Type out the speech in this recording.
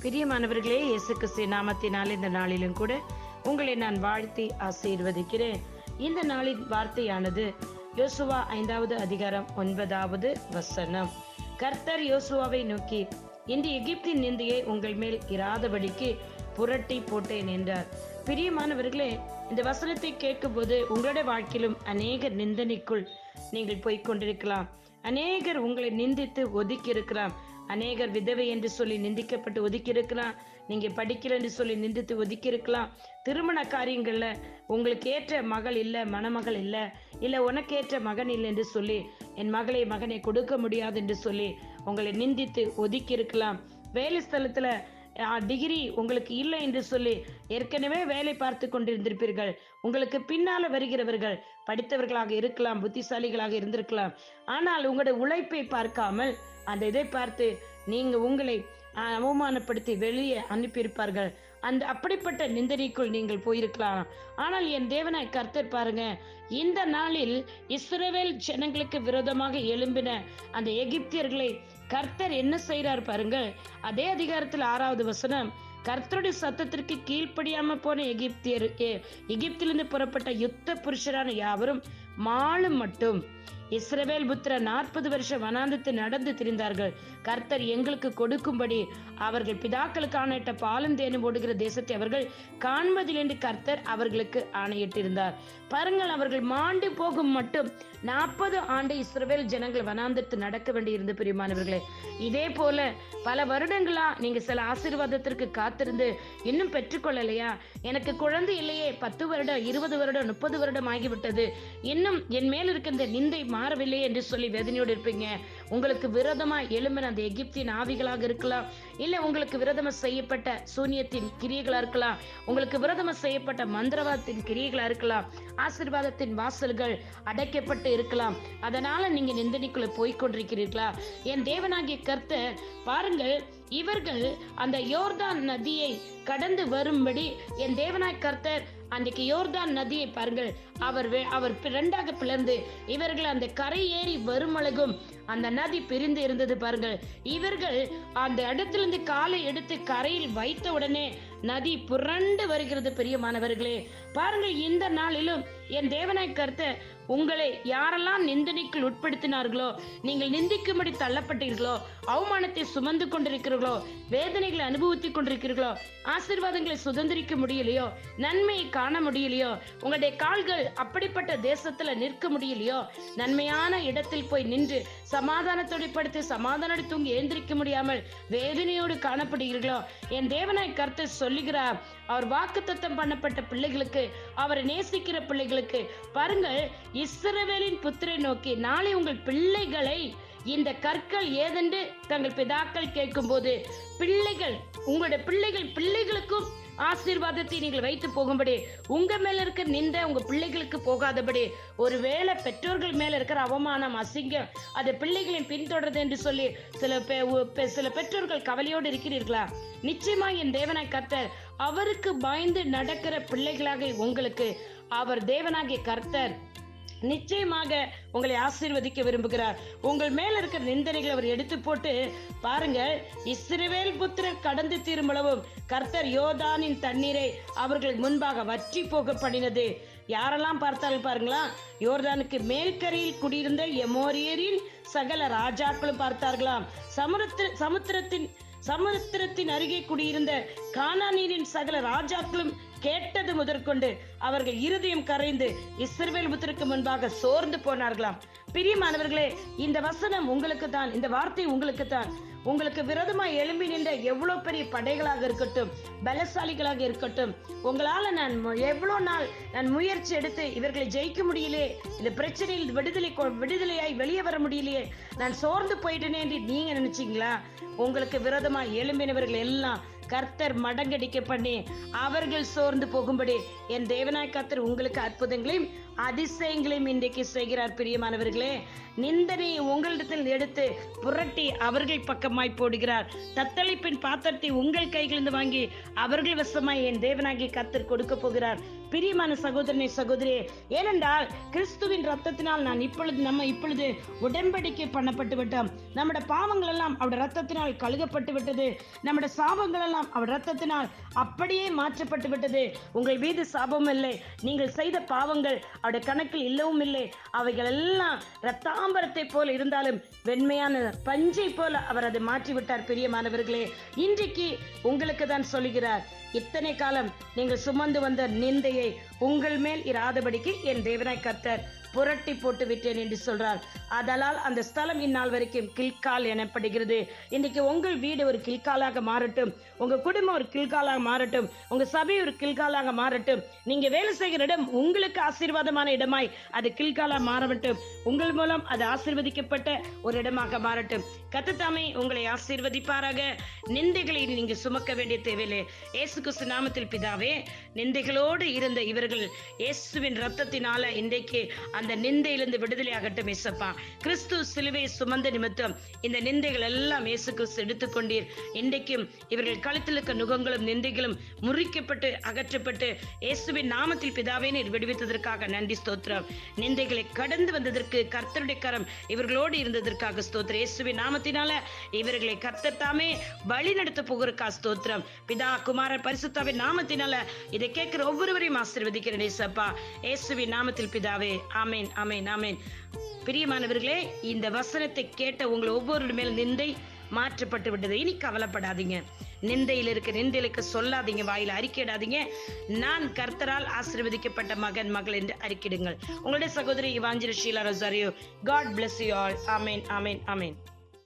பிரியமானவர்களே, இயேசு கிறிஸ்து நாமத்தினால் இந்த நாளிலும் கூட உங்களை நான் வாழ்த்தி ஆசீர்வதிக்கிறேன். இந்த நாளின் வார்த்தையானது யோசுவா 5வது அதிகாரம் 9வது வசனம். கர்த்தர் யோசுவாவை நோக்கி, இன்று எகிப்தின் நிந்தையை உங்கள் மேல் இராதபடிக்கு புரட்டி போட்டேன் என்றார். பிரியமானவர்களே, இந்த வசனத்தை கேட்கும் போது உங்களுடைய வாழ்க்கையிலும் அநேக நிந்தனைக்குள் நீங்கள் போய்கொண்டிருக்கலாம். அநேகர் உங்களை நிந்தித்து ஒதுக்கி இருக்கலாம். அநேகர் விதவை என்று சொல்லி நிந்திக்கப்பட்டு ஒதுக்கி இருக்கலாம். நீங்க படிக்கல என்று சொல்லி நிந்தித்து ஒதுக்கி இருக்கலாம். திருமண காரியங்கள்ல உங்களுக்கு ஏற்ற மகள் இல்ல, மணமகள் இல்ல உனக்கு ஏற்ற மகன் இல்லை என்று சொல்லி, என் மகனை கொடுக்க முடியாது என்று சொல்லி உங்களை நிந்தித்து ஒதுக்கி இருக்கலாம். வேலை ஸ்தலத்துல டிகிரி உங்களுக்கு இல்லை என்று சொல்லி ஏற்கனவே வேலை பார்த்து கொண்டிருந்திருப்பீர்கள். உங்களுக்கு பின்னால வருகிறவர்கள் படித்தவர்களாக இருக்கலாம், புத்திசாலிகளாக இருந்திருக்கலாம். ஆனால் உங்களுடைய உழைப்பை பார்க்காமல் அந்த இதை பார்த்து நீங்க உங்களை அவமானப்படுத்தி வெளியே அனுப்பியிருப்பார்கள். அப்படிப்பட்ட நிந்தனைக்குள் நீங்கள் போயிருக்கலாம். ஆனால் என் தேவனாய் கர்த்தர் பாருங்க, இந்த நாளில் இஸ்ரவேல் ஜனங்களுக்கு விரோதமாக எழும்பின அந்த எகிப்தியர்களை கர்த்தர் என்ன செய்யறார் பாருங்கள். அதே அதிகாரத்தில் 6வது வசனம், கர்த்தருடைய சத்தத்திற்கு கீழ்ப்படியாம போன எகிப்திலிருந்து புறப்பட்ட யுத்த புருஷரான யாவரும் மாலும் மட்டும் இஸ்ரவேல் புத்திர 40 வருஷம் வனாந்தத்தை நடந்து திரிந்தார்கள். கர்த்தர் எங்களுக்கு கொடுக்கும்படி அவர்கள் பிதாக்களுக்கு ஆணையிட்ட பாலும் தேனும் ஓடுகிற தேசத்தை அவர்கள் காண்பதில் என்று கர்த்தர் அவர்களுக்கு ஆணையிட்டிருந்தார். பாருங்கள், அவர்கள் மாண்டு போகும் மட்டும் 40 ஆண்டு இஸ்ரவேல் ஜனங்கள் வனாந்தத்து நடக்க வேண்டியிருந்த பிரியமானவர்களே. இதே போல பல வருடங்களா நீங்க சில ஆசீர்வாதத்திற்கு காத்திருந்து இன்னும் பெற்றுக்கொள்ளலையா? எனக்கு குழந்தை இல்லையே, 10 வருடம் 20 வருடம் 30 வருடம் ஆகிவிட்டது, இன்னும் என் மேல் இருக்கின்ற நிந்தை மாறவில்லை என்று சொல்லி வேதனையோடு இருப்பீங்க. உங்களுக்கு விரோதமா எழும்பின அந்த எகிப்தின் ஆவிகளாக இருக்கலாம், இல்ல உங்களுக்கு விரோதமா செய்யப்பட்ட சூனியத்தின் கிரியைகளா இருக்கலாம், உங்களுக்கு விரோதமா செய்யப்பட்ட மந்திரவாதத்தின் கிரியைகளா இருக்கலாம், ஆசீர்வாதத்தின் வாசல்கள் அடைக்கப்பட்டு இருக்கலாம். அதனால நீங்க நிந்தனைக்குள்ள போய்கொண்டிருக்கிறீர்களா? என் தேவனாகிய கர்த்தர் பாருங்கள், இவர்கள் அந்த யோர்தான் நதியை கடந்து வரும்படி என் தேவனாய் கர்த்தர் அன்றைக்கு யோர்தான் நதியை பாருங்கள், அவர் 2ஆக பிளந்து இவர்கள் அந்த கரை ஏறி வருமளகும் அந்த நதி பிரிந்து இருந்தது. பாருங்கள், இவர்கள் அந்த இடத்திலிருந்து காலை எடுத்து கரையில் வைத்த உடனே நதி புரண்டு வருகிறது. பிரியமானவர்களே, பாருங்கள், இந்த நாளிலும் என் தேவனாய் கர்த்தர் உங்களை யாரெல்லாம் நிந்தனைக்குள் உட்படுத்தினார்களோ, நீங்கள் நிந்திக்கும்படி தள்ளப்பட்டீர்களோ, அவமானத்தை சுமந்து கொண்டிருக்கிறீர்களோ, வேதனைகளை அனுபவித்துக் கொண்டிருக்கிறீர்களோ, ஆசீர்வாதங்களை சுதந்திரிக்க முடியலையோ, நன்மையை காண முடியலையோ, உங்களுடைய கால்கள் அப்படிப்பட்ட தேசத்துல நிற்க முடியலையோ, நன்மையான இடத்தில் போய் நின்று சமாதானத்தோடு படுத்து சமாதானோடு தூங்கி எழுந்திருக்க முடியாமல் வேதனையோடு காணப்படுகிறீர்களோ, என் தேவனாய் கர்த்தர் சொல்லுகிறார், அவர் வாக்குத்தத்தம் பண்ணப்பட்ட பிள்ளைகளுக்கு, அவரை நேசிக்கிற பிள்ளைகளுக்கு, பாருங்கள், இஸ்ரவேலின் புத்திரை நோக்கி, நாளை உங்கள் பிள்ளைகளை இந்த கற்கள் ஏதென்று தங்கள் பிதாக்கள் கேட்கும் போது, உங்களுடைய பிள்ளைகளுக்கும் ஆசீர்வாதத்தை நீங்கள் வைத்து போகும்படி, உங்க மேல இருக்கிற நிந்தை உங்க பிள்ளைகளுக்கு போகாதபடி, ஒருவேளை பெற்றோர்கள் மேல இருக்கிற அவமானம் அசிங்கம் அது பிள்ளைகளின் பின்தொடர்றது என்று சொல்லி சில பெற்றோர்கள் கவலையோடு இருக்கிறீர்களா? நிச்சயமா என் தேவனாய் கர்த்தர் அவருக்கு பயந்து நடக்கிற பிள்ளைகளாக உங்களுக்கு அவர் தேவனாகிய கர்த்தர் நிச்சயமாக உங்களை ஆசீர்வதிக்க விரும்புகிறார். உங்கள் மேல இருக்கிற நிந்தனைகளை அவர் எடுத்து போட்டு பாருங்கள், இஸ்ரவேல் புத்திரர் கடந்து தீரும்பளவும் கர்த்தர் யோர்தானின் தண்ணீரை அவர்கள் முன்பாக வற்றி போக பண்ணினது. யாரெல்லாம் பார்த்தாலும் பாருங்களா, யோர்தானுக்கு மேல்கரையில் குடியிருந்த எமோரியரின் சகல ராஜாக்களும் பார்த்தார்களாம். சமுத்திரத்தின் அருகே குடியிருந்த கானானியரின் சகல ராஜாக்களும் கேட்டது முதற்கொண்டு அவர்கள் இருதயம் கரைந்து இஸ்ரவேல் புத்திரருக்கு முன்பாக சோர்ந்து போனார்களாம். பிரியமானவர்களே, இந்த வசனம் உங்களுக்கு தான், இந்த வார்த்தை உங்களுக்கு தான். உங்களுக்கு விரோதமாய் எழும்பி நின்ற எவ்வளவு பெரிய படைகளாக இருக்கட்டும், பலசாலிகளாக இருக்கட்டும், உங்களால நான் எவ்வளவு நாள் முயற்சி எடுத்து இவர்களை ஜெயிக்க முடியலையே, இந்த பிரச்சனையில் விடுதலையாய் வெளியே வர முடியலையே, நான் சோர்ந்து போயிட்டேனே என்று நீங்க நினைச்சீங்களா? உங்களுக்கு விரோதமாய் எழும்பினவர்கள் எல்லாம் கர்த்தர் மடங்கடிக்க பண்ணி அவர்கள் சோர்ந்து போகும்படி என் தேவனாய் கர்த்தர் உங்களுக்கு அற்புதங்களையும் அதிசயங்களையும் இன்றைக்கு செய்கிறார். பிரியமானவர்களே, நிந்தனை உங்களிடத்தில் எடுத்து புரட்டி அவர்கள் பக்கமாய் போடுகிறார். தத்தளிப்பின் பாத்திரத்தை உங்கள் கைகளிலிருந்து வாங்கி அவர்கள் வசமாய் என் தேவனாகி கர்த்தர் கொடுக்க போகிறார். பிரியமான சகோதரனே, சகோதரியே, ஏனென்றால் கிறிஸ்துவின் ரத்தத்தினால் நம்ம இப்பொழுது உடன்படிக்கை பண்ணப்பட்டு விட்டோம். நம்முடைய பாவங்கள் எல்லாம் அவருடைய ரத்தத்தினால் கழுகப்பட்டு விட்டது. நம்முடைய சாபங்கள் எல்லாம் அவருடைய ரத்தத்தினால் அப்படியே மாற்றப்பட்டு விட்டது. உங்கள் மீது சாபம் இல்லை. நீங்கள் செய்த பாவங்கள் அவருடைய கணக்கில் இல்லவும் இல்லை. அவைகள் எல்லாம் ரத்தாம்பரத்தை போல இருந்தாலும் வெண்மையான பஞ்சை போல அவர் அதை மாற்றிவிட்டார். பிரியமானவர்களே, இன்றைக்கு உங்களுக்கு தான் சொல்லுகிறார், இத்தனை காலம் நீங்கள் சுமந்து வந்த நிந்தையை உங்கள் மேல் இராதபடிக்கு என் தேவனாய் கர்த்தர் புரட்டி போட்டு விட்டேன் என்று சொல்றார். அதனால் அந்த ஸ்தலம் இந்நாள் வரைக்கும் கில்கால் எனப்படுகிறது. இன்றைக்கு உங்கள் வீடு ஒரு கில்காலாக மாறட்டும், உங்க குடும்பம் ஒரு கில்காலாக மாறட்டும், உங்க சபை ஒரு கில்காலாக மாறட்டும். நீங்க வேலை செய்கிற இடம் உங்களுக்கு ஆசீர்வாதமான இடமாய் அது கில்காலாக மாறட்டும். உங்கள் மூலம் அது ஆசீர்வதிக்கப்பட்ட ஒரு இடமாக மாறட்டும். கர்த்தர் உங்களை ஆசீர்வதிப்பாராக. நிந்தைகளை நீங்க சுமக்க வேண்டிய தேவையில்லை. இயேசு கிறிஸ்து நாமத்தில் பிதாவே, நிந்தைகளோடு இருந்த இவர்கள் இயேசுவின் ரத்தத்தினால இன்றைக்கு அந்த நிந்தையிலிருந்து விடுதலை ஆகட்டும். இயேசப்பா, கிறிஸ்து சிலுவை சுமந்த நிமித்தம் இந்த நிந்தைகள் எல்லாம் இயேசு கிறிஸ்து எடுத்துக்கொண்டீர். இன்றைக்கும் இவர்கள் கழுத்தில் இருக்க நுகங்களும் நிந்தைகளும் முறிக்கப்பட்டு அகற்றப்பட்டு இயேசுவின் நாமத்தில் பிதாவே நீர் விடுவித்ததற்காக நன்றி, ஸ்தோத்திரம். நிந்தைகளை கடந்து வந்ததற்கு கர்த்தருடைய கரம் இவர்களோடு இருந்ததற்காக ஸ்தோத்திரம். இயேசுவின் நாமத்தினால இவர்களை கர்த்தர் தாமே வழி நடத்த போகிறதுக்காக ஸ்தோத்திரம். பிதா, குமாரன், பரிசுத்தாவின் நாமத்தினால இதை கேட்கிற ஒவ்வொருவரையும் ஆசீர்வதிக்கிறேன் இயேசப்பா, இயேசுவின் நாமத்தில் பிதாவே. ஆமேன், ஆமேன், ஆமேன். பிரியமானவர்களே, இந்த வசனத்தை கேட்ட உங்கள் ஒவ்வொரு மேல் நிந்தை மாற்றப்பட்டு விட்டது. இனி கவலைப்படாதீங்க. நிந்தையில் நிந்தைகளுக்கு சொல்லாதீங்க, வாயில அறிக்கையிடாதீங்க. நான் கர்த்தரால் ஆசீர்வதிக்கப்பட்ட மகன், மகள் என்று அறிக்கையிடுங்கள். உங்களுடைய சகோதரி evangelist Sheela Rosario. God bless you all. ஆமேன், ஆமேன், ஆமேன்.